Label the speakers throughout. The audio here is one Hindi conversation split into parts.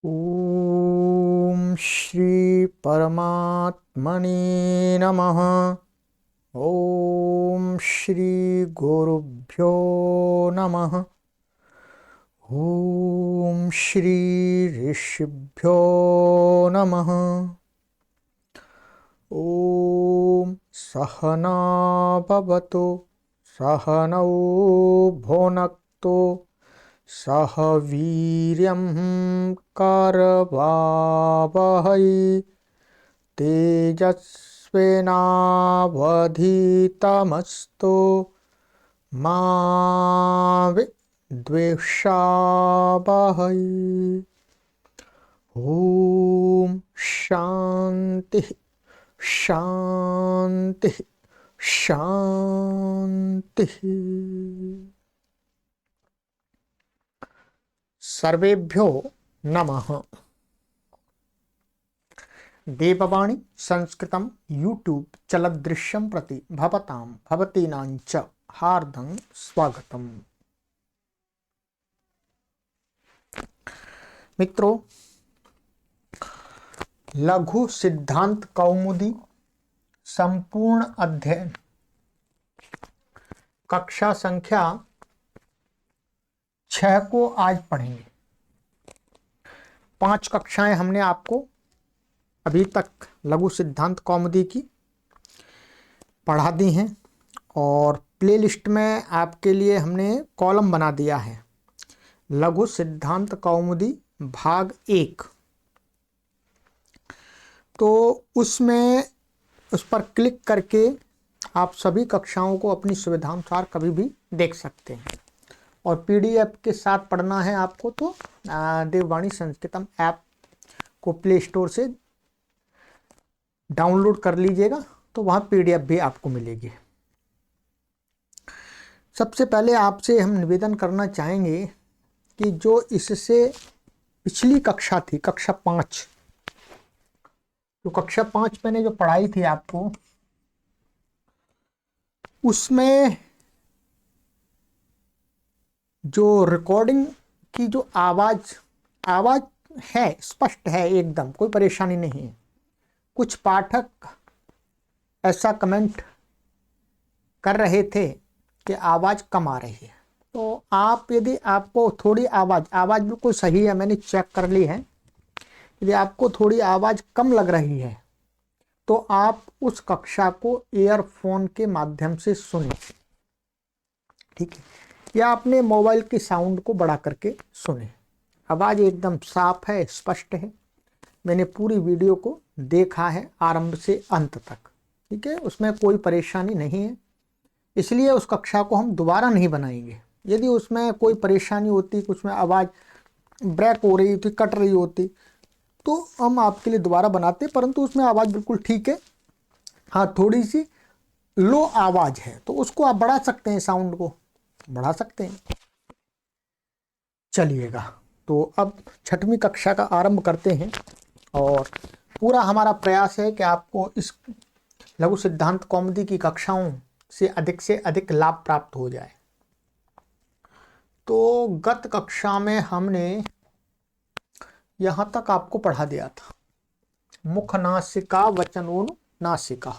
Speaker 1: ओम श्री परमात्मने नमः। ओम श्री गुरुभ्यो नमः। ओम श्री ऋषिभ्यो नमः। ओम सहना भवतु सहनौ भुनक्तु सह वीर्यं करवावहै तेजस्विनावधीतमस्तु मा विद्विषावहै। ओम शांति शांति शांति। सर्वेभ्यो नमः। देववाणी संस्कृतं यूट्यूब चलदृश्यं प्रति भवतां भवतीनां च हार्दं स्वागतम्। मित्रों, लघु सिद्धांत कौमुदी संपूर्ण अध्ययन कक्षा संख्या 6 को आज पढ़ेंगे। 5 कक्षाएं हमने आपको अभी तक लघु सिद्धांत कौमुदी की पढ़ा दी हैं और प्लेलिस्ट में आपके लिए हमने कॉलम बना दिया है लघु सिद्धांत कौमुदी भाग 1। तो उसमें उस पर क्लिक करके आप सभी कक्षाओं को अपनी सुविधानुसार कभी भी देख सकते हैं और पीडीएफ के साथ पढ़ना है आपको तो देववाणी संस्कृतम ऐप को प्ले स्टोर से डाउनलोड कर लीजिएगा, तो वहाँ पीडीएफ भी आपको मिलेगी। सबसे पहले आपसे हम निवेदन करना चाहेंगे कि जो इससे पिछली कक्षा थी, कक्षा 5, जो कक्षा 5 मैंने जो पढ़ाई थी आपको, उसमें जो रिकॉर्डिंग की जो आवाज़ है, स्पष्ट है एकदम, कोई परेशानी नहीं है। कुछ पाठक ऐसा कमेंट कर रहे थे कि आवाज़ कम आ रही है, तो आप यदि आपको थोड़ी आवाज़ बिल्कुल सही है, मैंने चेक कर ली है, यदि आपको थोड़ी आवाज़ कम लग रही है तो आप उस कक्षा को ईयरफोन के माध्यम से सुनें, ठीक है, या अपने मोबाइल के साउंड को बढ़ा करके सुने। आवाज़ एकदम साफ है, स्पष्ट है। मैंने पूरी वीडियो को देखा है आरंभ से अंत तक, ठीक है, उसमें कोई परेशानी नहीं है। इसलिए उस कक्षा को हम दोबारा नहीं बनाएंगे। यदि उसमें कोई परेशानी होती, कुछ में आवाज़ ब्रेक हो रही थी, कट रही होती, तो हम आपके लिए दोबारा बनाते, परंतु उसमें आवाज़ बिल्कुल ठीक है। हाँ, थोड़ी सी लो आवाज़ है तो उसको आप बढ़ा सकते हैं, साउंड को बढ़ा सकते हैं। चलिएगा, तो अब 6वीं कक्षा का आरंभ करते हैं और पूरा हमारा प्रयास है कि आपको इस लघु सिद्धांत कौमुदी की कक्षाओं से अधिक लाभ प्राप्त हो जाए। तो गत कक्षा में हमने यहाँ तक आपको पढ़ा दिया था, मुख नासिका वचनोनु नासिका,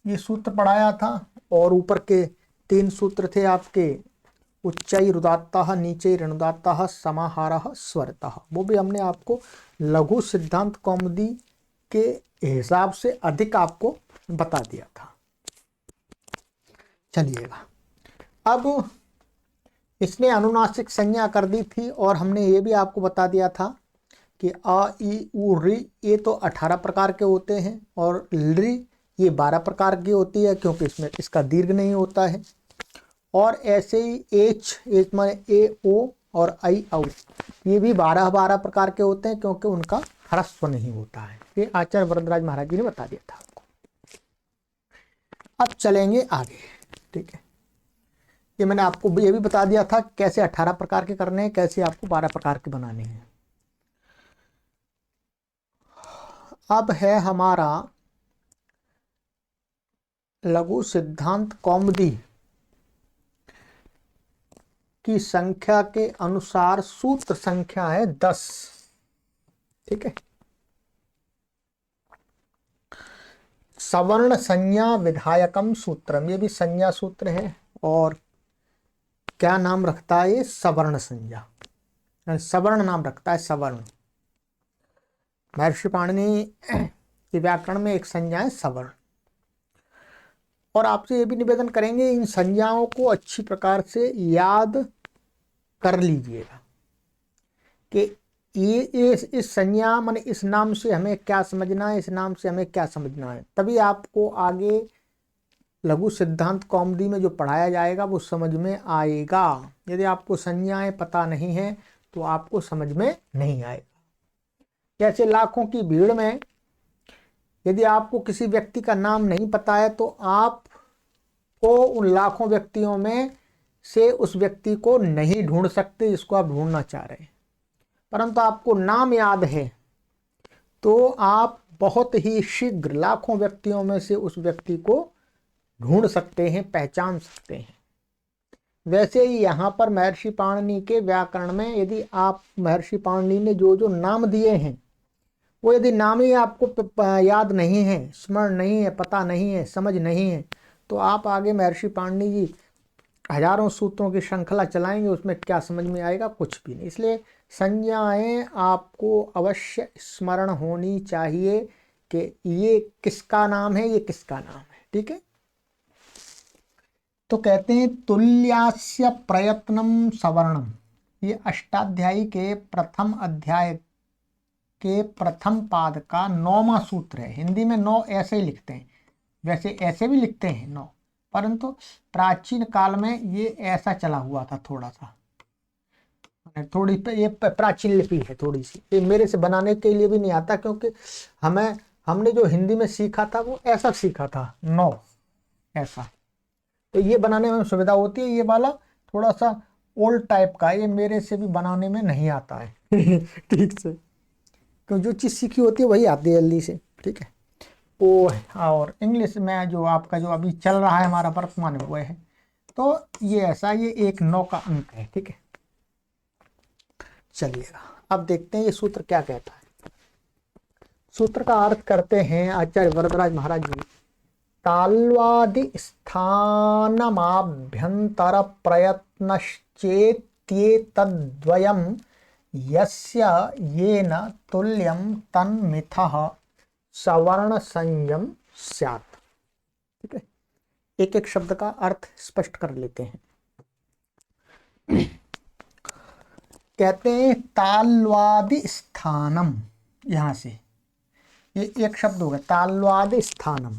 Speaker 1: ये सूत्र पढ़ाया था। और ऊपर के 3 सूत्र थे आपके, उच्चै रुदात्तः नीचै ऋणुदात्तः समाहारः स्वरतः, वो भी हमने आपको लघु सिद्धांत कौमुदी के हिसाब से अधिक आपको बता दिया था। चलिएगा, अब इसने अनुनासिक संज्ञा कर दी थी और हमने ये भी आपको बता दिया था कि अ ई उ ऋ ये तो 18 प्रकार के होते हैं और लृ ये 12 प्रकार की होती है, क्योंकि इसमें इसका दीर्घ नहीं होता है। और ऐसे ही एच माने ए ओ और आई औ ये भी 12 प्रकार के होते हैं, क्योंकि उनका ह्रस्व नहीं होता है। ये आचार्य वरदराज महाराज जी ने बता दिया था आपको। अब चलेंगे आगे, ठीक है। ये मैंने आपको ये भी बता दिया था कैसे 18 प्रकार के करने हैं, कैसे आपको 12 प्रकार के बनाने हैं। अब है हमारा लघु सिद्धांत कौमुदी की संख्या के अनुसार सूत्र संख्या है 10। ठीक है। सवर्ण संज्ञा विधायकम सूत्रम, ये भी संज्ञा सूत्र है। और क्या नाम रखता है ये? सवर्ण संज्ञा, सवर्ण नाम रखता है, सवर्ण। महर्षि पाणिनि के व्याकरण में एक संज्ञा है सवर्ण। और आपसे ये भी निवेदन करेंगे इन संज्ञाओं को अच्छी प्रकार से याद कर लीजिएगा कि ये इस संज्ञा माने इस नाम से हमें क्या समझना है, इस नाम से हमें क्या समझना है। तभी आपको आगे लघु सिद्धांत कौमुदी में जो पढ़ाया जाएगा वो समझ में आएगा। यदि आपको संज्ञाएं पता नहीं है तो आपको समझ में नहीं आएगा। जैसे लाखों की भीड़ में यदि आपको किसी व्यक्ति का नाम नहीं पता है तो आपको उन लाखों व्यक्तियों में से उस व्यक्ति को नहीं ढूंढ सकते जिसको आप ढूंढना चाह रहे हैं। परंतु आपको नाम याद है तो आप बहुत ही शीघ्र लाखों व्यक्तियों में से उस व्यक्ति को ढूंढ सकते हैं, पहचान सकते हैं। वैसे ही यहाँ पर महर्षि पाणिनि के व्याकरण में यदि आप महर्षि पाणिनि ने जो जो नाम दिए हैं वो यदि नाम ही आपको याद नहीं है, स्मरण नहीं है, पता नहीं है, समझ नहीं है, तो आप आगे महर्षि पाणिनि जी हजारों सूत्रों की श्रृंखला चलाएंगे, उसमें क्या समझ में आएगा? कुछ भी नहीं। इसलिए संज्ञाएं आपको अवश्य स्मरण होनी चाहिए कि ये किसका नाम है, ये किसका नाम है। ठीक है। तो कहते हैं तुल्यास्य प्रयत्नम सवर्णम, ये अष्टाध्यायी के प्रथम अध्याय के प्रथम पाद का 9वां सूत्र है। हिंदी में 9 ऐसे ही लिखते हैं, वैसे ऐसे भी लिखते हैं 9, परंतु प्राचीन काल में ये ऐसा चला हुआ था थोड़ा सा, थोड़ी ये प्राचीन लिपि है थोड़ी सी, ये मेरे से बनाने के लिए भी नहीं आता क्योंकि हमने जो हिंदी में सीखा था वो ऐसा सीखा था 9 ऐसा, तो ये बनाने में सुविधा होती है। ये वाला थोड़ा सा ओल्ड टाइप का, ये मेरे से भी बनाने में नहीं आता है ठीक से, क्योंकि जो चीज़ सीखी होती है वही आती है जल्दी से। ठीक है। वो और इंग्लिश में जो आपका जो अभी चल रहा है हमारा वर्तमान में वो है, तो ये ऐसा, ये 1-9 का अंक है। ठीक है। चलिएगा अब देखते हैं ये सूत्र क्या कहता है। सूत्र का अर्थ करते हैं आचार्य वरदराज महाराज जी। ताल्वादि स्थानमाभ्यंतर प्रयत्नश्चेत्येतद्वयम् यस्य येन तुल्यं तन्मिथः सवर्ण संयम स्यात्। ठीक है। एक एक शब्द का अर्थ स्पष्ट कर लेते हैं। कहते हैं ताल्वादि स्थानम, यहां से ये एक शब्द होगा ताल्वादि स्थानम।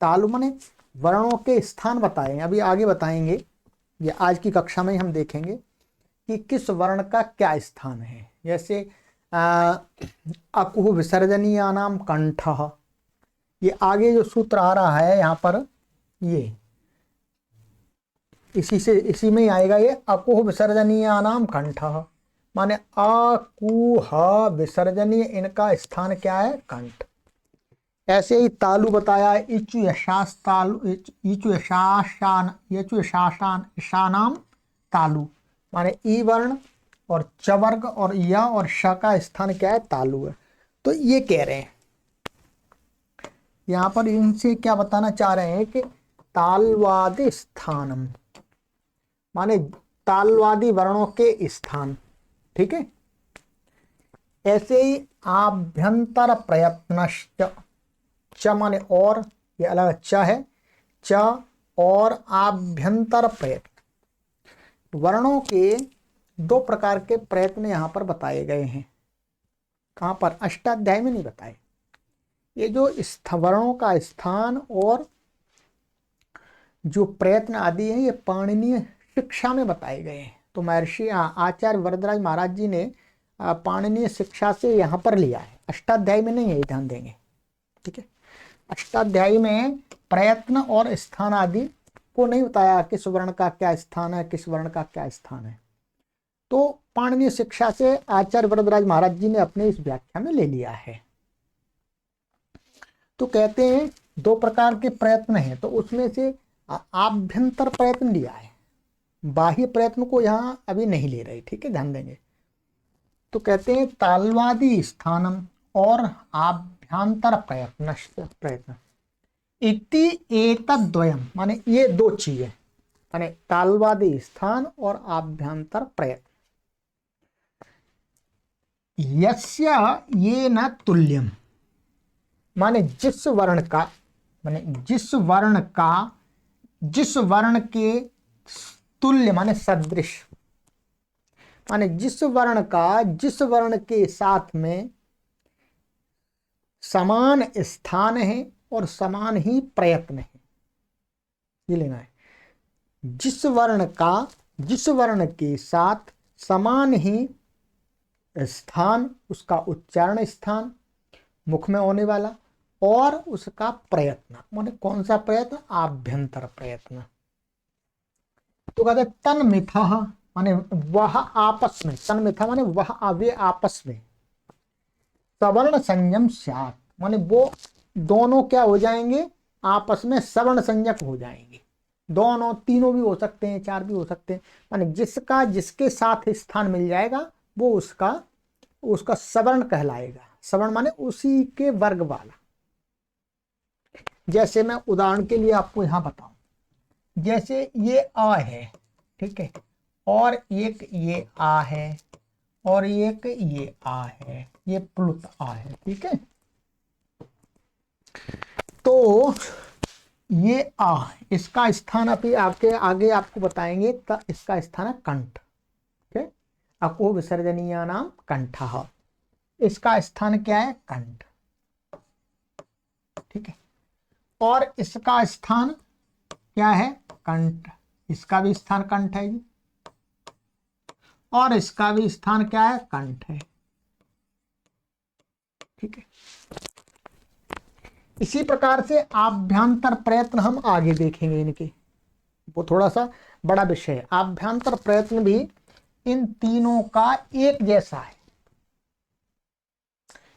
Speaker 1: तालु माने वर्णों के स्थान बताए, अभी आगे बताएंगे, ये आज की कक्षा में हम देखेंगे कि किस वर्ण का क्या स्थान है। जैसे अकुह विसर्जनीयानाम कंठः, ये आगे जो सूत्र आ रहा है यहाँ पर, ये इसी में ही आएगा। ये अकुह विसर्जनीयानाम कंठः माने अकुह विसर्जनीय, इनका स्थान क्या है? कंठ। ऐसे ही तालु बताया, इचु यशास तालु, इचु यशाशान ईशानाम तालु माने ई वर्ण और च वर्ग और य और श का स्थान क्या है? तालु है। तो ये कह रहे हैं यहाँ पर, इनसे क्या बताना चाह रहे हैं कि तालवादि स्थानम माने तालवादी वर्णों के स्थान। ठीक है। ऐसे ही आभ्यंतर प्रयत्नश्च, च माने और, ये अलग च है, च और आभ्यंतर प्रयत्न, वर्णों के 2 प्रकार के प्रयत्न यहाँ पर बताए गए हैं। कहाँ पर? अष्टाध्याय में नहीं बताए। ये जो वर्णों का स्थान और जो प्रयत्न आदि है ये पाणिनीय शिक्षा में बताए गए हैं। तो महर्षि आचार्य वरदराज महाराज जी ने पाणिनीय शिक्षा से यहाँ पर लिया है, अष्टाध्याय में नहीं है, ये ध्यान देंगे। ठीक है। अष्टाध्यायी में प्रयत्न और स्थान आदि को नहीं बताया किस वर्ण का क्या स्थान है, किस वर्ण का क्या स्थान है। तो पाणिनीय शिक्षा से आचार्य वरदराज महाराज जी ने अपने इस व्याख्या में ले लिया है। तो कहते हैं 2 प्रकार के प्रयत्न हैं, तो उसमें से आभ्यंतर प्रयत्न लिया है, बाह्य प्रयत्न को यहाँ अभी नहीं ले रहे। ठीक है, ध्यान देंगे। तो कहते हैं तालवादी स्थानम और आभ्यंतर प्रयत्न इति एतद्वयम, माने ये दो चीजें, माने तालवादी स्थान और आभ्यंतर प्रयत्न। यस्य ये न तुल्यम, माने जिस वर्ण का, माने जिस वर्ण के तुल्य माने सदृश, माने जिस वर्ण के साथ में समान स्थान है और समान ही प्रयत्न है, ये लेना है। जिस वर्ण के साथ समान ही स्थान, उसका उच्चारण स्थान मुख में होने वाला, और उसका प्रयत्न, माने कौन सा प्रयत्न, आभ्यंतर प्रयत्न। तो कहते तन्मिथः, माने वह आपस में, तन्मिथः माने वह, वे आपस में सवर्ण संयम स्यात्, माने वो दोनों क्या हो जाएंगे, आपस में सवर्ण संयक हो जाएंगे। दोनों, तीनों भी हो सकते हैं, चार भी हो सकते हैं, माने जिसके साथ स्थान मिल जाएगा वो उसका सवर्ण कहलाएगा। सवर्ण माने उसी के वर्ग वाला। जैसे मैं उदाहरण के लिए आपको यहां बताऊं, जैसे ये आ है, ठीक है, और एक ये आ है, और एक ये आ है, ये प्लुत आ है, ठीक है। तो ये आ, इसका स्थान अभी आपके आगे आपको बताएंगे, इसका स्थान है कंठ, ठीक है। अको विसर्जनीय नाम कंठः, इसका स्थान क्या है, कंठ, ठीक है। और इसका स्थान क्या है, कंठ, इसका भी स्थान कंठ है जी, और इसका भी स्थान क्या है, कंठ है, ठीक है। इसी प्रकार से आभ्यंतर प्रयत्न हम आगे देखेंगे, इनके वो थोड़ा सा बड़ा विषय है। आभ्यंतर प्रयत्न भी इन तीनों का एक जैसा है,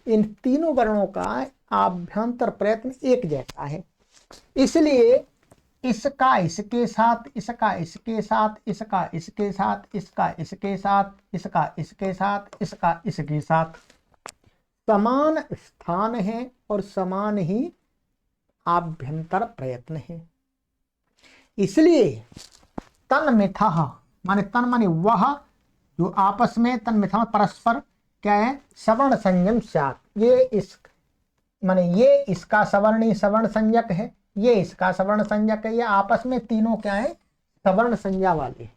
Speaker 1: इन तीनों वर्णों का आभ्यंतर प्रयत्न एक जैसा है, इसलिए इसका इसके साथ, इसका इसके साथ, इसका इसके साथ, इसका इसके साथ, इसका इसके साथ, इसका इसके साथ समान स्थान है और समान ही आभ्यंतर प्रयत्न है। इसलिए तन्मिथः, माने तन माने वह, जो आपस में, तन्मिथः परस्पर क्या है, सवर्ण संयम स्यात्, ये इस माने ये इसका सवर्ण संज्ञक है, ये इसका सवर्ण संज्ञक है, ये आपस में तीनों क्या है, सवर्ण संज्ञा वाले हैं।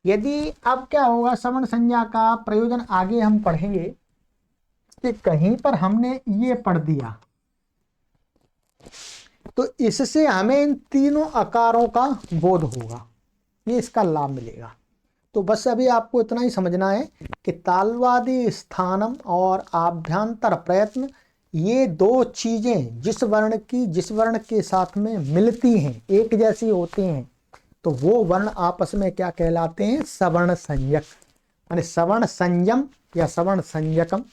Speaker 1: यदि अब क्या होगा, सवर्ण संज्ञा का प्रयोजन आगे हम पढ़ेंगे कि कहीं पर हमने ये पढ़ दिया तो इससे हमें इन तीनों आकारों का बोध होगा, ये इसका लाभ मिलेगा। तो बस अभी आपको इतना ही समझना है कि तालवादी स्थानम और आभ्यंतर प्रयत्न, ये दो चीजें जिस वर्ण के साथ में मिलती हैं, एक जैसी होती हैं, तो वो वर्ण आपस में क्या कहलाते हैं, सवर्ण संज्ञक, माने सवर्ण संयम या सवर्ण संज्ञकम,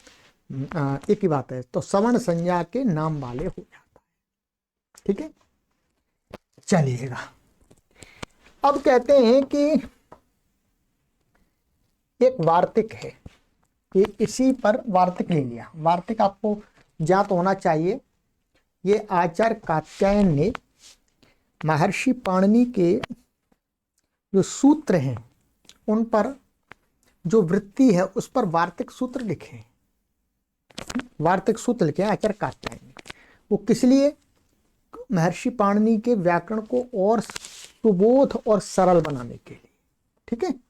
Speaker 1: एक ही बात है। तो सवर्ण संज्ञा के नाम वाले हो जाता है, ठीक है। चलिएगा, अब कहते हैं कि एक वार्तिक है, कि इसी पर वार्तिक ले लिया। वार्तिक आपको ज्ञात होना चाहिए, ये आचार्य कात्यायन ने महर्षि पाणिनि के जो सूत्र हैं उन पर जो वृत्ति है उस पर वार्तिक सूत्र लिखे, वार्तिक सूत्र लिखे आचार्य कात्यायन ने। वो किस लिए, महर्षि पाणिनि के व्याकरण को और सुबोध और सरल बनाने के लिए, ठीक है।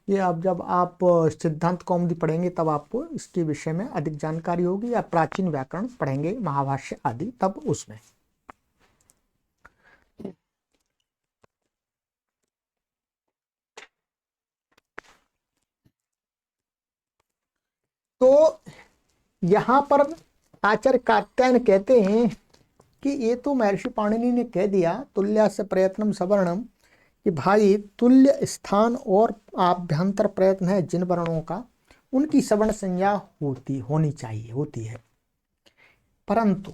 Speaker 1: ये अब जब आप सिद्धांत कौमुदी पढ़ेंगे तब आपको इसके विषय में अधिक जानकारी होगी, या प्राचीन व्याकरण पढ़ेंगे, महाभाष्य आदि, तब उसमें। तो यहां पर आचार्य कात्यायन कहते हैं कि ये तो महर्षि पाणिनि ने कह दिया, तुल्यस्य प्रयत्नम सवर्णम, कि भाई तुल्य स्थान और आभ्यंतर प्रयत्न है जिन वर्णों का, उनकी सवर्ण संज्ञा होनी चाहिए, होती है। परंतु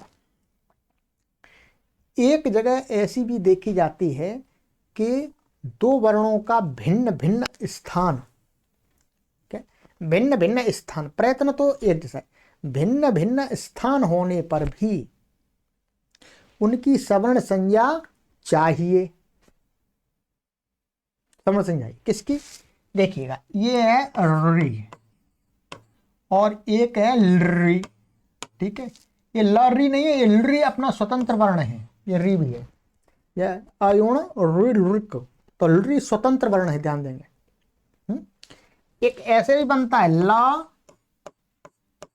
Speaker 1: एक जगह ऐसी भी देखी जाती है कि दो वर्णों का भिन्न भिन्न स्थान, क्या भिन्न भिन्न स्थान, प्रयत्न तो एक जैसा है, भिन्न भिन्न स्थान होने पर भी उनकी सवर्ण संज्ञा चाहिए। सवर्ण संज्ञा किसकी, देखिएगा ये है री और एक है लरी, ठीक है। ये लरी नहीं है, ये लरी अपना स्वतंत्र वर्ण है, ये री भी है, यह अयुण री लृक, तो लरी स्वतंत्र वर्ण है, ध्यान देंगे। एक ऐसे भी बनता है ला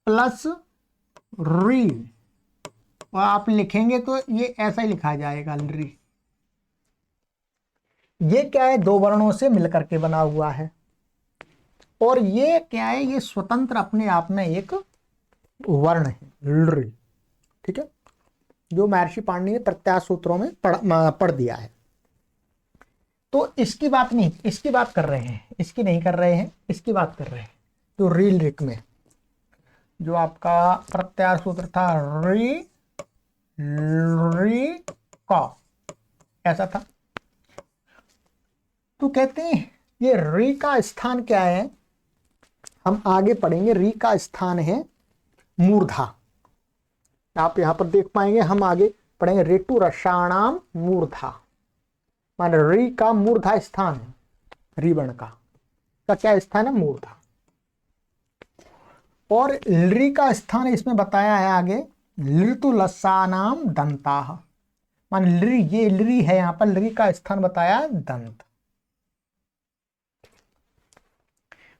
Speaker 1: प्लस री, और आप लिखेंगे तो ये ऐसा ही लिखा जाएगा लरी। ये क्या है, दो वर्णों से मिलकर के बना हुआ है, और ये क्या है, ये स्वतंत्र अपने आप में एक वर्ण है लरी, ठीक है, जो महर्षि पाणिनि ने प्रत्याहार सूत्रों में पढ़ दिया है। तो इसकी बात नहीं, इसकी बात कर रहे हैं, इसकी नहीं कर रहे हैं, इसकी बात कर रहे हैं। जो रील रिक में जो आपका प्रत्याहार सूत्र था री री का, ऐसा था। तो कहते हैं ये री का स्थान क्या है, हम आगे पढ़ेंगे। री का स्थान है मूर्धा, आप यहां पर देख पाएंगे, हम आगे पढ़ेंगे ऋतु रसाणाम मूर्धा, माने री का मूर्धा स्थान है, री वर्ण का क्या स्थान है, मूर्धा। और लृ का स्थान इसमें बताया है आगे, लृतु लसानाम दंता, माने लृ, ये लृ है, यहां पर लृ का स्थान बताया दंत।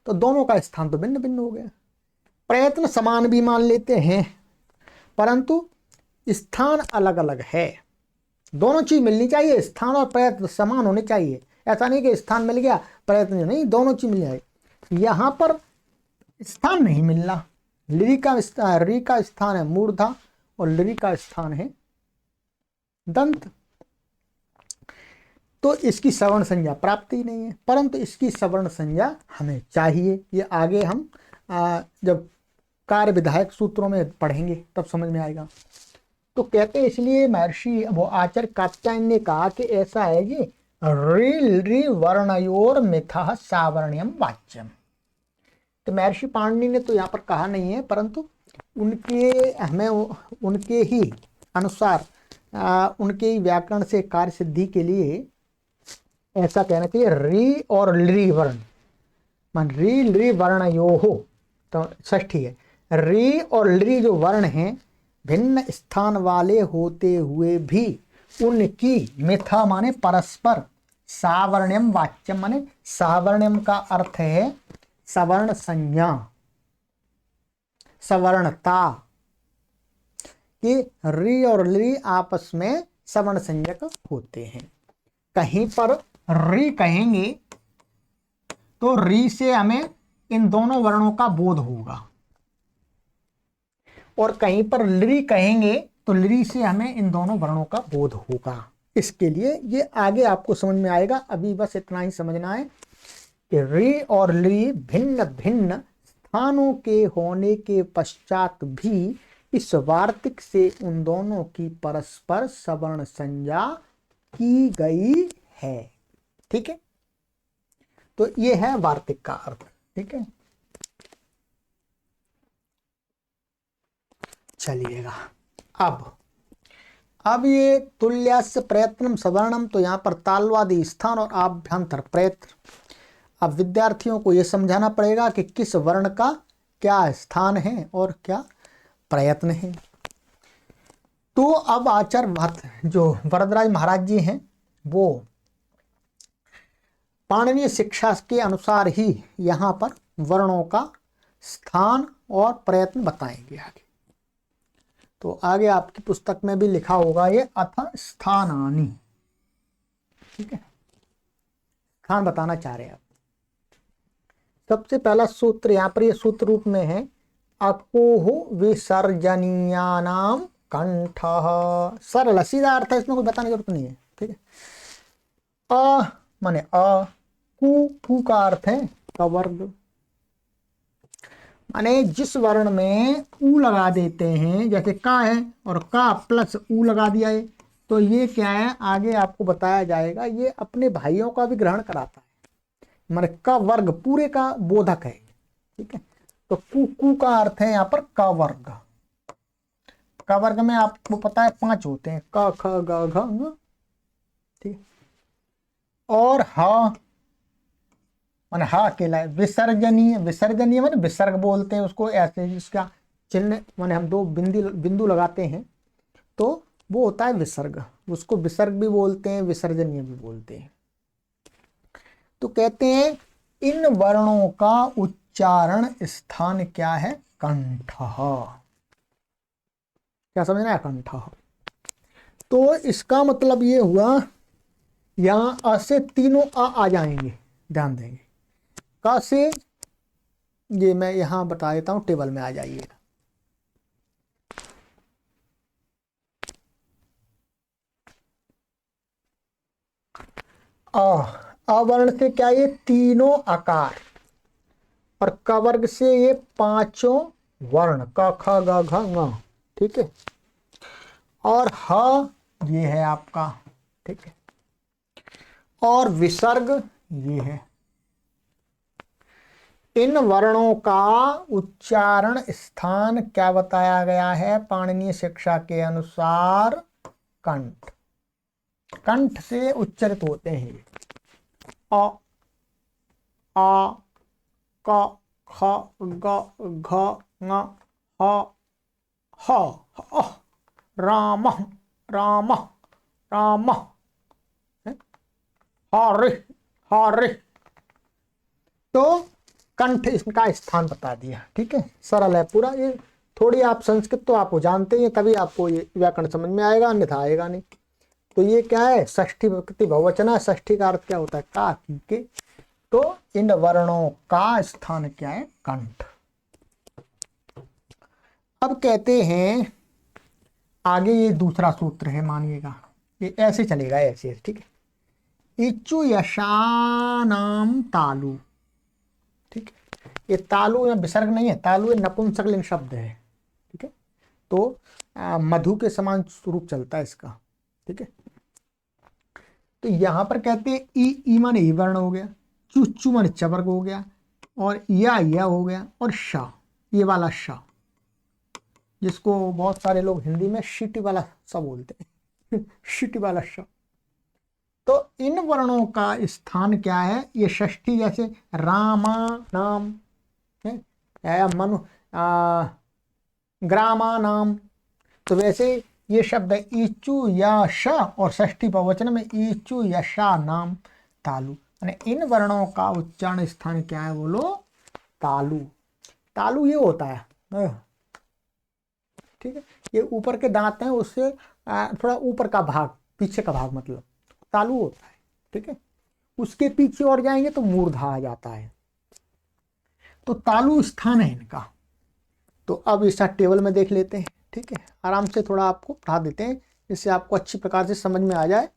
Speaker 1: तो दोनों का स्थान तो भिन्न भिन्न हो गया। प्रयत्न समान भी मान लेते हैं, परंतु स्थान अलग अलग है। दोनों चीज मिलनी चाहिए, स्थान और प्रयत्न समान होने चाहिए। ऐसा नहीं कि स्थान मिल गया प्रयत्न नहीं, दोनों चीज मिल जाए। यहां पर स्थान नहीं मिल रहा, री का स्थान है मूर्धा और लृ का स्थान है दंत, तो इसकी सवर्ण संज्ञा प्राप्त ही नहीं है, परंतु इसकी सवर्ण संज्ञा हमें चाहिए। ये आगे हम जब कार्य विधायक सूत्रों में पढ़ेंगे तब समझ में आएगा। तो कहते हैं इसलिए महर्षि वो आचार्य कात्यायन ने कहा कि ऐसा है कि री वर्णयोर मिथः सावर्ण्यम वाच्यम। तो महर्षि पाणिनि ने तो यहाँ पर कहा नहीं है, परंतु उनके हमें उनके ही अनुसार उनके ही व्याकरण से कार्य सिद्धि के लिए ऐसा कहना चाहिए री और लृ वर्ण, मान री लृ वर्णयो हो, तो षष्ठी है। री और लृ जो वर्ण हैं भिन्न स्थान वाले होते हुए भी उनकी मिथा माने परस्पर, सावर्ण्यम वाच्यम माने सावर्ण्यम का अर्थ है सवर्ण संज्ञा, सवर्णता, कि री और लृ आपस में सवर्ण संज्ञक होते हैं। कहीं पर री कहेंगे तो री से हमें इन दोनों वर्णों का बोध होगा, और कहीं पर लृ कहेंगे तो लृ से हमें इन दोनों वर्णों का बोध होगा। इसके लिए ये आगे आपको समझ में आएगा, अभी बस इतना ही समझना है कि री और लृ भिन्न भिन्न स्थानों के होने के पश्चात भी इस वार्तिक से उन दोनों की परस्पर सवर्ण संज्ञा की गई है, ठीक है। तो ये है वार्तिक का अर्थ, ठीक है। चलिएगा अब ये तुल्यस्य प्रयत्नम सवर्णम, तो यहाँ पर तालवादी स्थान और आभ्यंतर प्रयत्न। अब विद्यार्थियों को यह समझाना पड़ेगा कि किस वर्ण का क्या स्थान है और क्या प्रयत्न है। तो अब आचार्य जो वरदराज महाराज जी हैं वो पाणिनीय शिक्षा के अनुसार ही यहाँ पर वर्णों का स्थान और प्रयत्न बताएंगे आगे। तो आगे आपकी पुस्तक में भी लिखा होगा ये अथ स्थानानि, ठीक है, स्थान बताना चाह रहे हैं आप। सबसे पहला सूत्र यहाँ पर ये सूत्र रूप में है, अकोह विसर्जनीयानाम कंठ। सरल सीधा अर्थ है, इसमें कोई बताने की जरूरत नहीं है, ठीक है। अ माने अ, कु का अर्थ है कवर्ग, माने जिस वर्ण में उ लगा देते हैं, जैसे का है और का प्लस उ लगा दिया है, तो ये क्या है, आगे आपको बताया जाएगा। ये अपने भाइयों का भी ग्रहण कराता है, माने क वर्ग पूरे का बोधक है। ठीक है, तो कु कु का अर्थ है यहाँ पर क वर्ग। क वर्ग में आपको पता है 5 होते हैं, क ख ग घ ङ। ठीक, और ह माने हा अकेला है। विसर्जनीय, विसर्जनीय माने विसर्ग बोलते हैं उसको, ऐसे जिसका चिन्ह माने हम 2 बिंदु लगाते हैं तो वो होता है विसर्ग। उसको विसर्ग भी बोलते हैं, विसर्जनीय भी बोलते हैं। तो कहते हैं इन वर्णों का उच्चारण स्थान क्या है, कंठ। क्या समझना है, कंठ। तो इसका मतलब ये हुआ, यहां अ से तीनों आ जाएंगे, ध्यान देंगे। क से, ये मैं यहां बता देता हूं, टेबल में आ जाइएगा। अवर्ण से क्या, ये तीनों आकार, और क वर्ग से ये 5 वर्ण, क ख ग घ ङ। ठीक है, और ह ये है आपका। ठीक है, और विसर्ग ये है। इन वर्णों का उच्चारण स्थान क्या बताया गया है, पाणिनीय शिक्षा के अनुसार कंठ। कंठ से उच्चरित होते हैं। अ, आ, क, ख, ग, घ, ङ, ह, ह, राम, राम, राम, हरे, हरे। तो कंठ इसका स्थान बता दिया। ठीक है, सरल है पूरा ये। थोड़ी आप संस्कृत तो आपको जानते हैं, तभी आपको ये व्याकरण समझ में आएगा, अन्यथा आएगा नहीं। तो ये क्या है, षष्ठी विभक्ति बहुवचन है। षष्ठी का अर्थ क्या होता है, का, की, के। तो इन वर्णों का स्थान क्या है, कंठ। अब कहते हैं आगे, ये दूसरा सूत्र है, मानिएगा ये ऐसे चलेगा, ऐसे। ठीक है, इच्चु यशानाम तालु। ठीक है, ये तालु या विसर्ग नहीं है, तालु ये नपुंसकलिंग शब्द है। ठीक है, तो मधु के समान स्वरूप चलता है इसका। ठीक है, तो यहां पर कहते हैं ई माने ई वर्ण हो गया, चू माने च वर्ग हो गया, और या हो गया, और शा, ये वाला शा, जिसको बहुत सारे लोग हिंदी में शीटी वाला सा बोलते हैं शीटी वाला शा। तो इन वर्णों का स्थान क्या है, ये षष्ठी, जैसे रामा नाम है, या मनु ग्रामा नाम। तो वैसे ये शब्द है ईचु या श, और षष्ठी बहुवचन में ईचु यशा नाम तालु। इन वर्णों का उच्चारण स्थान क्या है, बोलो, तालु। तालु ये होता है, ठीक है, ये ऊपर के दांत हैं, उससे थोड़ा ऊपर का भाग, पीछे का भाग, मतलब तालु होता है। ठीक है, उसके पीछे और जाएंगे तो मूर्धा आ जाता है। तो तालु स्थान है इनका। तो अब इसका टेबल में देख लेते हैं। ठीक है, आराम से थोड़ा आपको पढ़ा देते हैं, जिससे आपको अच्छी प्रकार से समझ में आ जाए,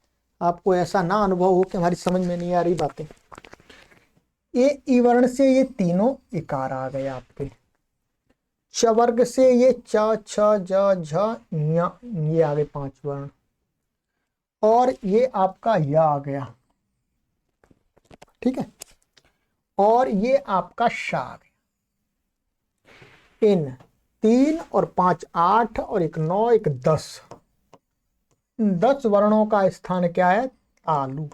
Speaker 1: आपको ऐसा ना अनुभव हो कि हमारी समझ में नहीं आ रही बातें। ये ई वर्ण से ये तीनों इकार आ गए आपके। च वर्ग से ये च, छ, ज, झ, ञ, ये आ गए 5 वर्ण, और ये आपका या आ गया। ठीक है, और ये आपका शा आ गया। इन 3 और 5 8, और 1 9, 1 10, 10 वर्णों का स्थान क्या है, तालु।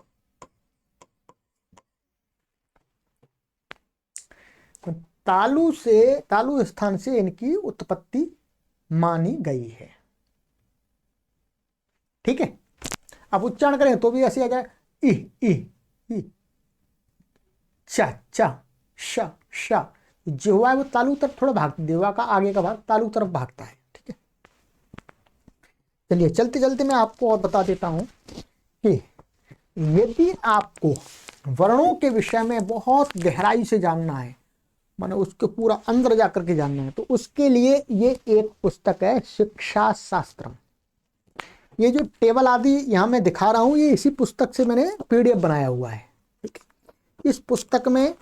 Speaker 1: तालु से, तालु स्थान से इनकी उत्पत्ति मानी गई है। ठीक है, अब उच्चारण करें तो भी ऐसे आ जाए, इ इ इ, चा चा, श श। जिह्वा है वो तालु तरफ थोड़ा भागता, जिह्वा का आगे का भाग तालु तरफ भागता है। ठीक है, चलिए चलते चलते मैं आपको और बता देता हूं कि यदि आपको वर्णों के विषय में बहुत गहराई से जानना है, माने उसके पूरा अंदर जाकर के जानना है, तो उसके लिए ये एक पुस्तक है, शिक्षा शास्त्रम। ये जो टेबल आदि यहां मैं दिखा रहा हूं, ये इसी पुस्तक से मैंने पीडीएफ बनाया हुआ है। ठीक है, इस पुस्तक में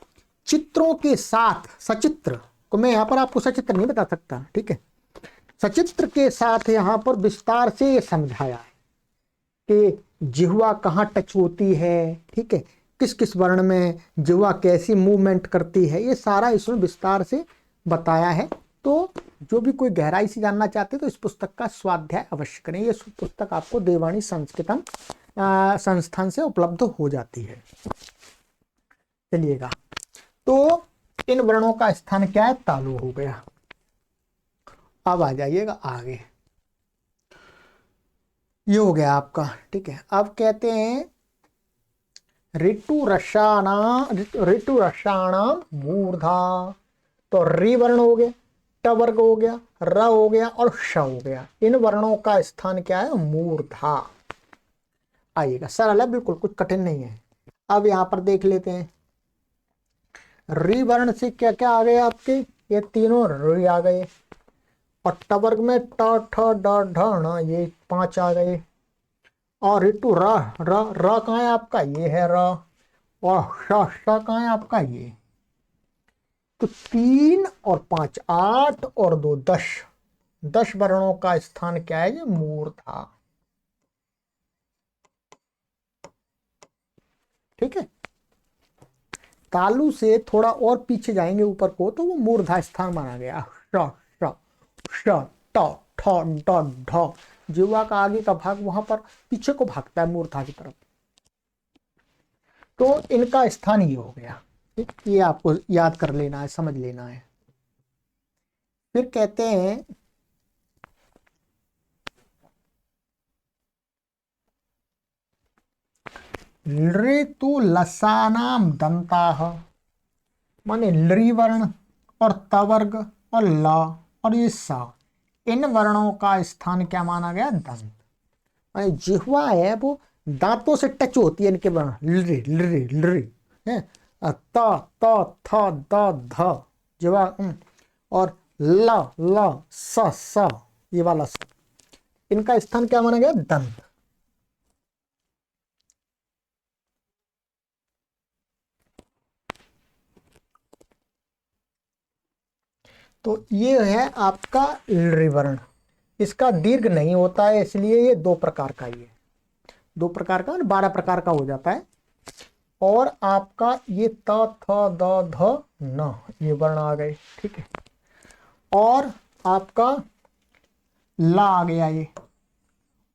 Speaker 1: चित्रों के साथ, सचित्र को मैं यहां पर आपको सचित्र नहीं बता सकता। ठीक है, सचित्र के साथ यहां पर विस्तार से ये समझाया है। कि जिह्वा कहाँ टच होती है, ठीक है, किस किस वर्ण में जिह्वा कैसी मूवमेंट करती है, ये सारा इसमें विस्तार से बताया है। तो जो भी कोई गहराई से जानना चाहते हैं तो इस पुस्तक का स्वाध्याय अवश्य करें। ये पुस्तक आपको देववाणी संस्कृतम संस्थान से उपलब्ध हो जाती है। चलिएगा, तो इन वर्णों का स्थान क्या है, तालु हो गया। अब आ जाइएगा आगे, ये हो गया आपका, ठीक है। अब कहते हैं ऋतु रसाणाम मूर्धा। तो रि वर्ण हो गया, ट वर्ग हो गया, र हो गया और श हो गया। इन वर्णों का स्थान क्या है, मूर्धा। आइएगा, सरल है बिल्कुल, कुछ कठिन नहीं है। अब यहां पर देख लेते हैं, रि वर्ण से क्या क्या आ गए आपके, ये तीनों रि आ गए। और ट वर्ग में ट ठ ड ढ ण, ये 5 आ गए। और ऋतु र कहाँ है आपका, ये है र। और श कहाँ है आपका, ये। तो 3 और 5 8 और 2 10 वर्णों का स्थान क्या है, ये मूर्धा। ठीक है, तालु से थोड़ा और पीछे जाएंगे ऊपर को तो वो मूर्धा स्थान माना गया। श श ट ठ ड ढ, जिह्वा का आगे का भाग वहां पर पीछे को भागता है मूर्धा की तरफ, तो इनका स्थान ये हो गया। ठीक, ये आपको याद कर लेना है, समझ लेना है। फिर कहते हैं ऋतु लसानाम दंताः, माने लृ वर्ण और त वर्ग और ल और ये स, इन वर्णों का स्थान क्या माना गया, दंत। माने जिह्वा है वो दांतों से टच होती है, इनके वर्ण लृ लृ लृ है, त त थ द ध जिह्वा, और ल ल स ये वाला स, इनका स्थान क्या माना गया, दंत। तो ये है आपका लृ वर्ण, इसका दीर्घ नहीं होता है, इसलिए ये 2 प्रकार का ही है। 2 प्रकार का, 12 प्रकार का हो जाता है। और आपका ये त थ द ध न, ये वर्ण आ गए, ठीक है। और आपका ला आ गया ये,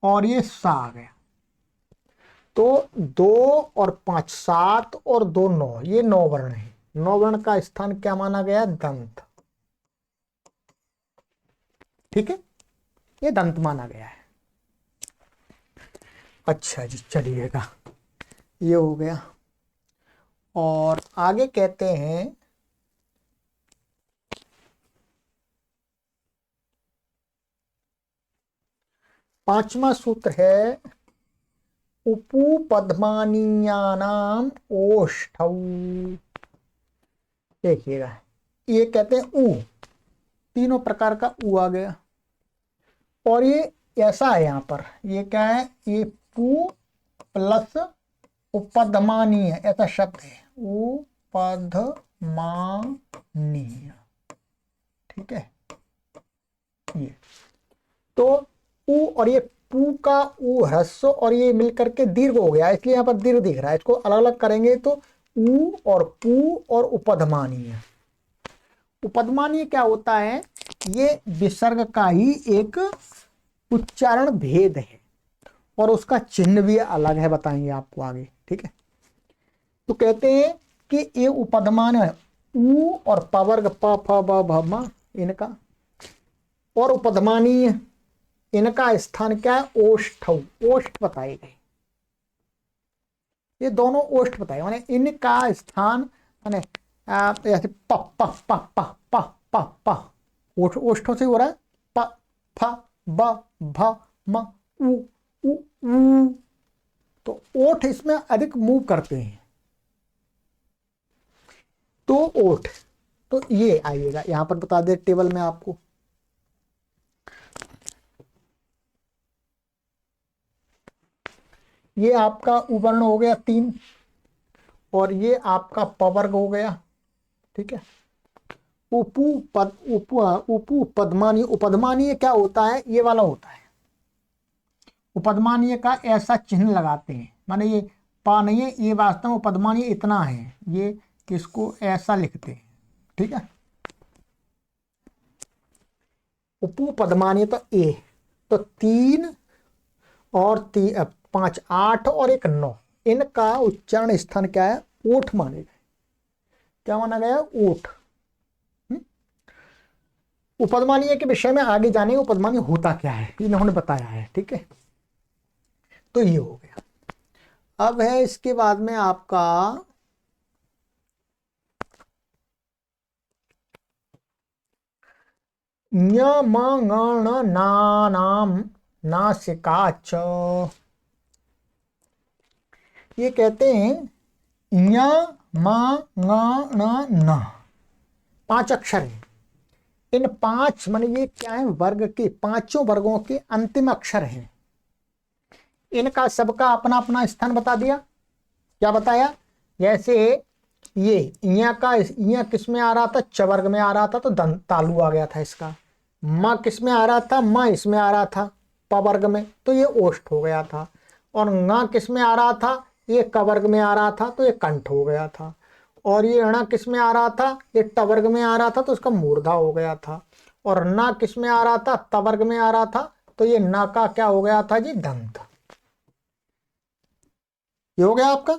Speaker 1: और ये सा आ गया। तो 2 और 5 7 और 2 9, ये 9 वर्ण है। 9 वर्ण का स्थान क्या माना गया, दंत। ठीक है, ये दंत माना गया है। अच्छा जी, चलिएगा, ये हो गया। और आगे कहते हैं पांचवा सूत्र है उपपद्मानीयानाम ओष्ठौ। देखिएगा, ये कहते हैं उ, तीनों प्रकार का उ आ गया। और ये ऐसा है, यहां पर ये क्या है, ये पु प्लस उपपद्मानीय, ऐसा शब्द है, उपपद्मानीय। ठीक है, ये तो उ और ये पू का उ ह्रस्व और ये मिलकर के दीर्घ हो गया, इसलिए यहाँ पर दीर्घ दिख रहा है। इसको अलग अलग करेंगे तो उ और पू और उपधमानीय। उपधमानीय क्या होता है, ये विसर्ग का ही एक उच्चारण भेद है और उसका चिन्ह भी अलग है, बताएंगे आपको आगे। ठीक है, तो कहते हैं कि ये उपधमान है, उ और पवर्ग प फ ब भ म इनका, और उपधमानीय इनका स्थान क्या है, ओष्ठ। ओष्ठ बताए गए, ये दोनों ओष्ठ बताए, माने इनका स्थान माने ऐसे प प प प प प प, ओष्ठों से हो रहा है, प फ ब भ म उ उ उ, तो ओठ इसमें अधिक मूव करते हैं, तो ओठ। तो ये आइएगा, यहां पर बता दे टेबल में आपको, ये आपका उवर्ण हो गया 3 और ये आपका पवर्ग हो गया। ठीक है, उपु पद्मानीय, उपधमानीय क्या होता है, ये वाला होता है। उपदमानीय का ऐसा चिन्ह लगाते हैं, माने ये पा नहीं है, ये वास्तव में उपदमानीय इतना है, ये इसको ऐसा लिखते हैं, ठीक है। उपपदमानीय तो ए, तो 3 और 5, 8 और 1 9, इनका उच्चारण स्थान क्या है, ओठ माने गए। क्या माना गया, ओठ। उपदमानीय के विषय में आगे जाने, उपदमानीय होता क्या है इन्होंने बताया है, ठीक है। तो ये हो गया। अब है इसके बाद में आपका ञ म ङ ण ना नाम नासिकाच। ये कहते हैं ञ म ङ ण न, 5 अक्षर हैं। इन 5 माने ये क्या है, वर्ग के, 5 वर्गों के अंतिम अक्षर हैं। इनका सबका अपना अपना स्थान बता दिया। क्या बताया, जैसे ये इया का, इया किस में आ रहा था, च वर्ग में आ रहा था, तो तालु आ गया था इसका। म किस में आ रहा था, म इसमें आ रहा था प वर्ग में, तो ये ओष्ठ हो गया था। और ङ किस में आ रहा था, ये क वर्ग में आ रहा था, तो ये कंठ हो गया था। और ये ण किस में आ रहा था, ये ट वर्ग में आ रहा था, तो इसका मूर्धा हो गया था। और न किस में आ रहा था, त वर्ग में आ रहा था, तो ये न का क्या हो गया था जी, दंत। ये हो गया आपका।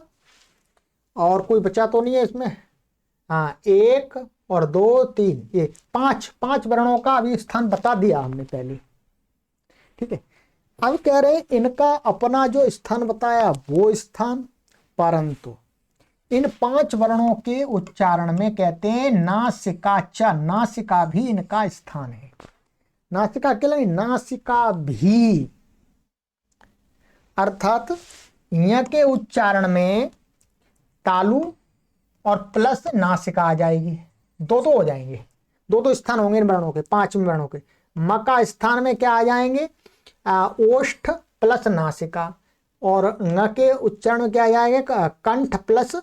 Speaker 1: और कोई बचा तो नहीं है इसमें। हाँ, 1 और 2 3, ये 5 वर्णों का अभी स्थान बता दिया हमने पहले, ठीक है। अब कह रहे हैं इनका अपना जो स्थान बताया वो स्थान, परंतु इन 5 वर्णों के उच्चारण में कहते हैं नासिका च, नासिका भी इनका स्थान है। नासिका अकेला नहीं, नासिका भी, अर्थात य के उच्चारण में तालु और प्लस नासिका आ जाएगी, दो हो जाएंगे, दो स्थान होंगे इन वर्णों के, 5 वर्णों के। म का स्थान में क्या आ जाएंगे, ओष्ठ प्लस नासिका। और न के उच्चारण में क्या आ जाएगा, कंठ प्लस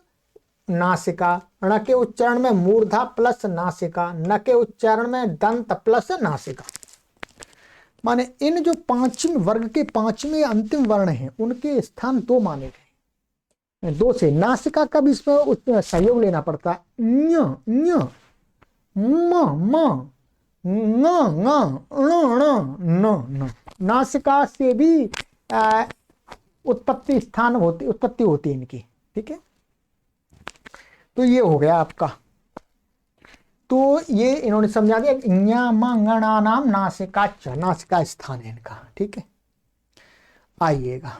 Speaker 1: नासिका। ण के उच्चारण में मूर्धा प्लस नासिका। न के उच्चारण में दंत प्लस नासिका। माने इन जो 5 वर्ग के 5वें अंतिम वर्ण हैं उनके स्थान 2 माने गए। 2 से नासिका का भी इसमें सहयोग लेना पड़ता है। ञ ञ, म म, ङ ङ, ण ण, न न, नासिका से भी उत्पत्ति होती है इनकी, ठीक है। तो ये हो गया आपका। तो ये इन्होंने समझा दिया, ञ म ङ ण नाम नासिका च, नासिका स्थान है इनका, ठीक है। आइएगा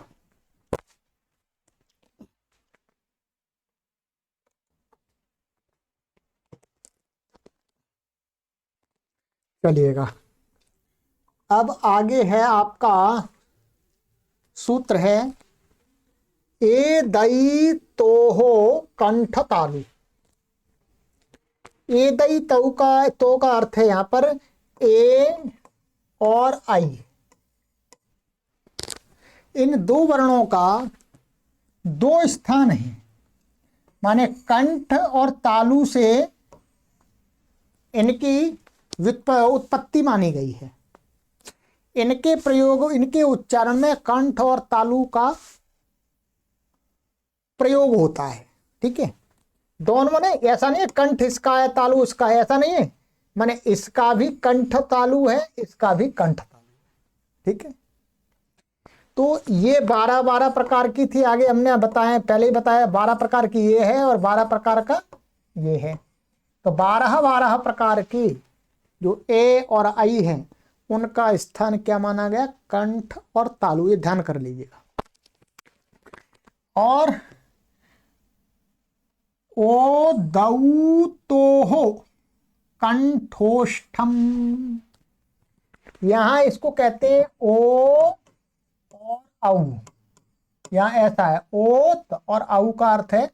Speaker 1: चलिएगा, अब आगे है आपका सूत्र है ए दई तो हो कंठ तालु। ए दई तो का अर्थ है यहां पर ए और आई। इन 2 वर्णों का 2 स्थान है, माने कंठ और तालु से इनकी उत्पत्ति मानी गई है। इनके प्रयोग, इनके उच्चारण में कंठ और तालु का प्रयोग होता है, ठीक है। दोनों माने ऐसा नहीं है कंठ इसका है तालु इसका है, ऐसा नहीं है। माने इसका भी कंठ तालु है, इसका भी कंठ तालु, ठीक है। तो ये 12 प्रकार की थी, आगे हमने बताया, पहले ही बताया 12 प्रकार की ये है और 12 प्रकार का ये है। तो 12 प्रकार की जो ए और आई है उनका स्थान क्या माना गया, कंठ और तालु। ये ध्यान कर लीजिएगा। और ओ दऊ तो हो कंठोष्ठम, यहां इसको कहते हैं ओ और औ। यहां ऐसा है, ओत और औ का अर्थ है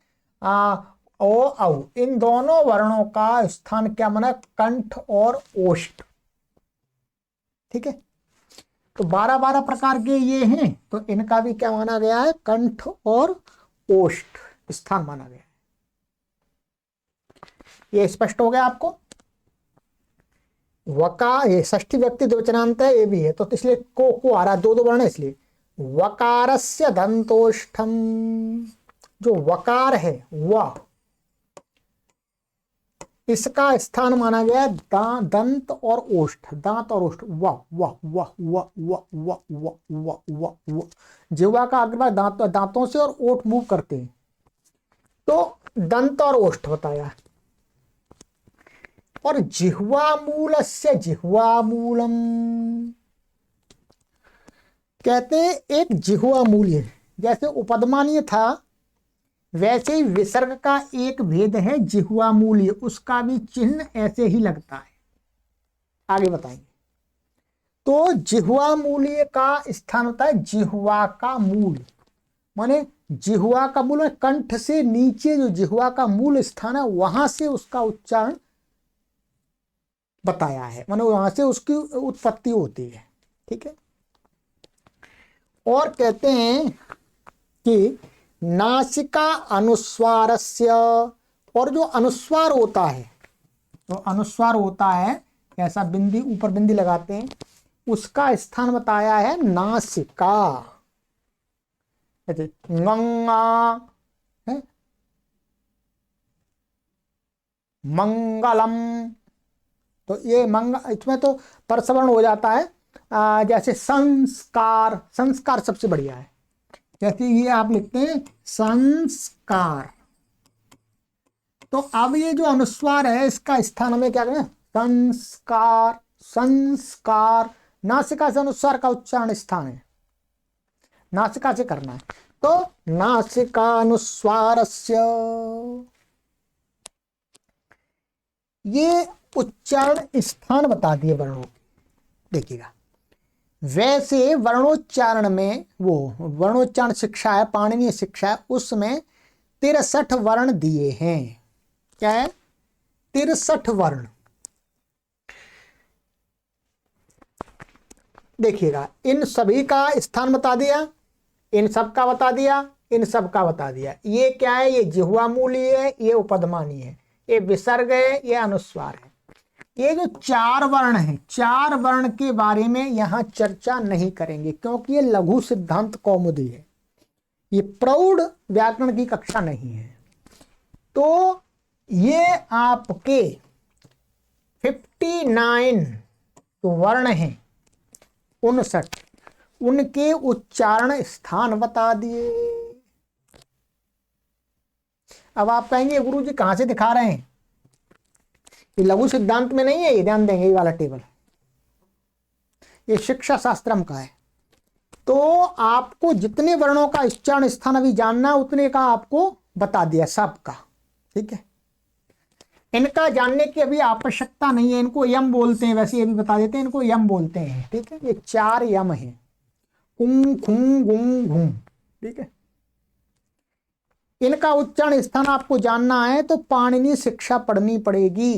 Speaker 1: ओ औ। इन दोनों वर्णों का स्थान क्या माना, कंठ और ओष्ठ, ठीक है। तो 12 प्रकार के ये हैं, तो इनका भी क्या माना गया है, कंठ और ओष्ठ स्थान माना गया है। ये स्पष्ट हो गया आपको। वका ये षष्ठी व्यक्ति द्विवचनांत है, ये भी है, तो इसलिए को आ रहा है, 2 वर्ण है इसलिए। वकारस्य दंतोष्ठम, जो वकार है वह, इसका स्थान माना गया है दंत और ओष्ठ, दांत और ओष्ठ। वाह वाह वाह वाह वाह वाह वाह वाह वाह वाह। जिह्वा का अग्र भाग दांतों से और ओठ मूव करते हैं, तो दंत और ओष्ठ बताया। और जिह्वा मूलस्य जिह्वा मूलम, कहते हैं एक जिह्वा मूल्य, जैसे उपदमानीय था वैसे ही विसर्ग का एक भेद है जिह्वा मूल्य, उसका भी चिन्ह ऐसे ही लगता है। आगे बताएंगे। तो जिह्वा मूल्य का स्थान होता है जिह्वा का मूल, माने जिह्वा का मूल कंठ से नीचे जो जिह्वा का मूल स्थान है वहां से उसका उच्चारण बताया है, माने वहां से उसकी उत्पत्ति होती है। ठीक है। और कहते हैं कि नासिका अनुस्वारस्य, और जो अनुस्वार होता है, तो अनुस्वार होता है ऐसा बिंदी, ऊपर बिंदी लगाते हैं, उसका स्थान बताया है नासिका। जैसे गंगा है, मंगलम, तो ये इसमें तो परसवर्ण हो जाता है। जैसे संस्कार, संस्कार सबसे बढ़िया है, जैसे ये आप लिखते हैं संस्कार, तो अब ये जो अनुस्वार है इसका स्थान हमें क्या करें, संस्कार संस्कार। नासिका से अनुस्वार का उच्चारण स्थान है, नासिका से करना है, तो नासिका अनुस्वारस्य, ये उच्चारण स्थान बता दिए वर्णों के। देखिएगा, वैसे वर्णोच्चारण में, वो वर्णोच्चारण शिक्षा है, पाणिनीय शिक्षा है, उसमें 63 वर्ण दिए हैं। क्या है? 63 वर्ण। देखिएगा, इन सभी का स्थान बता दिया, इन सब का बता दिया, इन सब का बता दिया। ये क्या है? ये जिह्वा मूली है, ये उपदमानी है, ये विसर्ग है, ये अनुस्वार है। ये जो 4 वर्ण हैं, 4 वर्ण के बारे में यहां चर्चा नहीं करेंगे, क्योंकि ये लघु सिद्धांत कौमुदी है, ये प्रौढ़ व्याकरण की कक्षा नहीं है। तो ये आपके 59 तो वर्ण हैं, 59, उनके उच्चारण स्थान बता दिए। अब आप कहेंगे गुरुजी कहां से दिखा रहे हैं? ये लघु सिद्धांत में नहीं है, ये ध्यान देंगे, ये वाला टेबल ये शिक्षा शास्त्रम का है। तो आपको जितने वर्णों का उच्चारण स्थान अभी जानना है उतने का आपको बता दिया, सबका। ठीक है, इनका जानने की अभी आवश्यकता नहीं है, इनको यम बोलते हैं, वैसे ये भी बता देते हैं, इनको यम बोलते हैं। ठीक है, ये 4 यम हैं, कुंग खुंग गुंग घुम। ठीक है, इनका उच्चारण स्थान आपको जानना है तो पाणिनी शिक्षा पढ़नी पड़ेगी।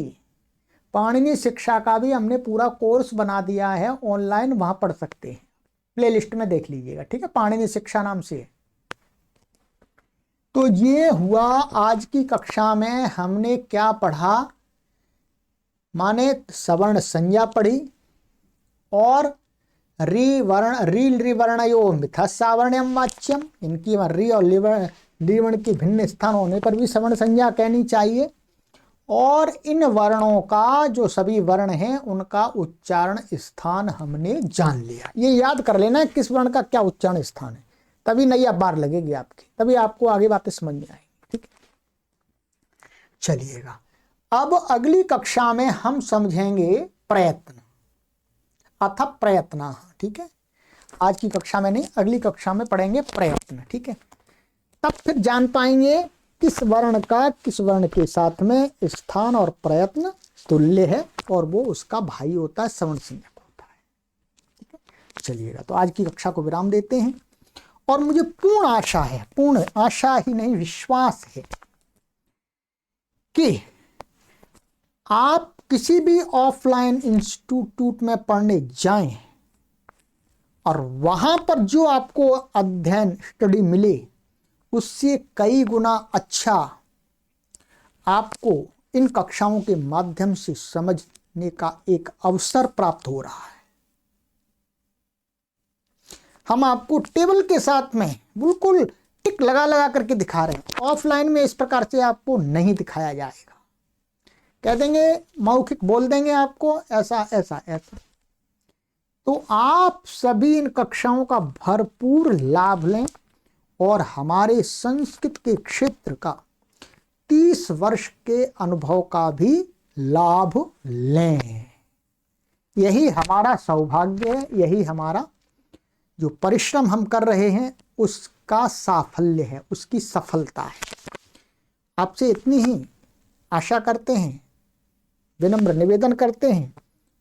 Speaker 1: पाणिनी शिक्षा का भी हमने पूरा कोर्स बना दिया है ऑनलाइन, वहां पढ़ सकते हैं, प्लेलिस्ट में देख लीजिएगा। ठीक है, पाणिनी शिक्षा नाम से। तो ये हुआ आज की कक्षा में हमने क्या पढ़ा, माने सवर्ण संज्ञा पढ़ी, और रिवर्णयो मिथस्सावर्ण्यम वाच्यम, इनकी री और लिवर्ण की भिन्न स्थान होने पर भी सवर्ण संज्ञा कहनी चाहिए। और इन वर्णों का, जो सभी वर्ण हैं, उनका उच्चारण स्थान हमने जान लिया। ये याद कर लेना है किस वर्ण का क्या उच्चारण स्थान है, तभी नई बार लगेगी आपकी, तभी आपको आगे बातें समझ में आएंगी। ठीक है, चलिएगा, अब अगली कक्षा में हम समझेंगे प्रयत्न अथ प्रयत्न। ठीक है, आज की कक्षा में नहीं, अगली कक्षा में पढ़ेंगे प्रयत्न। ठीक है, तब फिर जान पाएंगे किस वर्ण का किस वर्ण के साथ में स्थान और प्रयत्न तुल्य है, और वो उसका भाई होता है, सवर्ण संज्ञक होता है। ठीक है, चलिएगा, तो आज की कक्षा को विराम देते हैं। और मुझे पूर्ण आशा है, पूर्ण आशा ही नहीं विश्वास है कि आप किसी भी ऑफलाइन इंस्टीट्यूट में पढ़ने जाएं और वहां पर जो आपको अध्ययन स्टडी मिले उससे कई गुना अच्छा आपको इन कक्षाओं के माध्यम से समझने का एक अवसर प्राप्त हो रहा है। हम आपको टेबल के साथ में बिल्कुल टिक लगा लगा करके दिखा रहे हैं। ऑफलाइन में इस प्रकार से आपको नहीं दिखाया जाएगा। कह देंगे, मौखिक बोल देंगे आपको ऐसा ऐसा ऐसा। तो आप सभी इन कक्षाओं का भरपूर लाभ लें और हमारे संस्कृत के क्षेत्र का 30 वर्ष के अनुभव का भी लाभ लें। यही हमारा सौभाग्य है, यही हमारा जो परिश्रम हम कर रहे हैं उसका साफल्य है, उसकी सफलता है। आपसे इतनी ही आशा करते हैं, विनम्र निवेदन करते हैं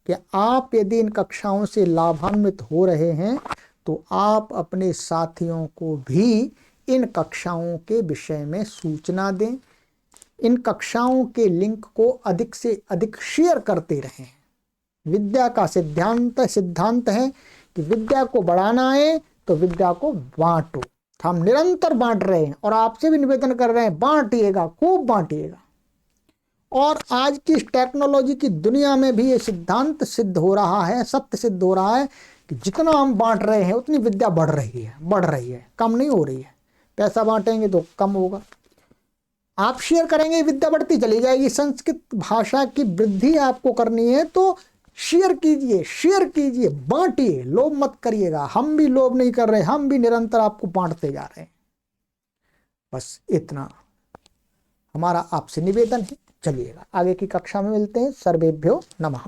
Speaker 1: कि आप यदि इन कक्षाओं से लाभान्वित हो रहे हैं तो आप अपने साथियों को भी इन कक्षाओं के विषय में सूचना दें। इन कक्षाओं के लिंक को अधिक से अधिक शेयर करते रहें। विद्या का सिद्धांत है कि विद्या को बढ़ाना है तो विद्या को बांटो। हम निरंतर बांट रहे हैं और आपसे भी निवेदन कर रहे हैं, बांटिएगा, खूब बांटिएगा। और आज की इस टेक्नोलॉजी की दुनिया में भी ये सिद्धांत सिद्ध हो रहा है, सत्य सिद्ध हो रहा है कि जितना हम बांट रहे हैं उतनी विद्या बढ़ रही है, कम नहीं हो रही है। पैसा बांटेंगे तो कम होगा, आप शेयर करेंगे विद्या बढ़ती चली जाएगी। संस्कृत भाषा की वृद्धि आपको करनी है तो शेयर कीजिए, बांटिए, लोभ मत करिएगा। हम भी लोभ नहीं कर रहे, हम भी निरंतर आपको बांटते जा रहे हैं। बस इतना हमारा आपसे निवेदन है। चलिएगा, आगे की कक्षा में मिलते हैं। सर्वेभ्यो नमः।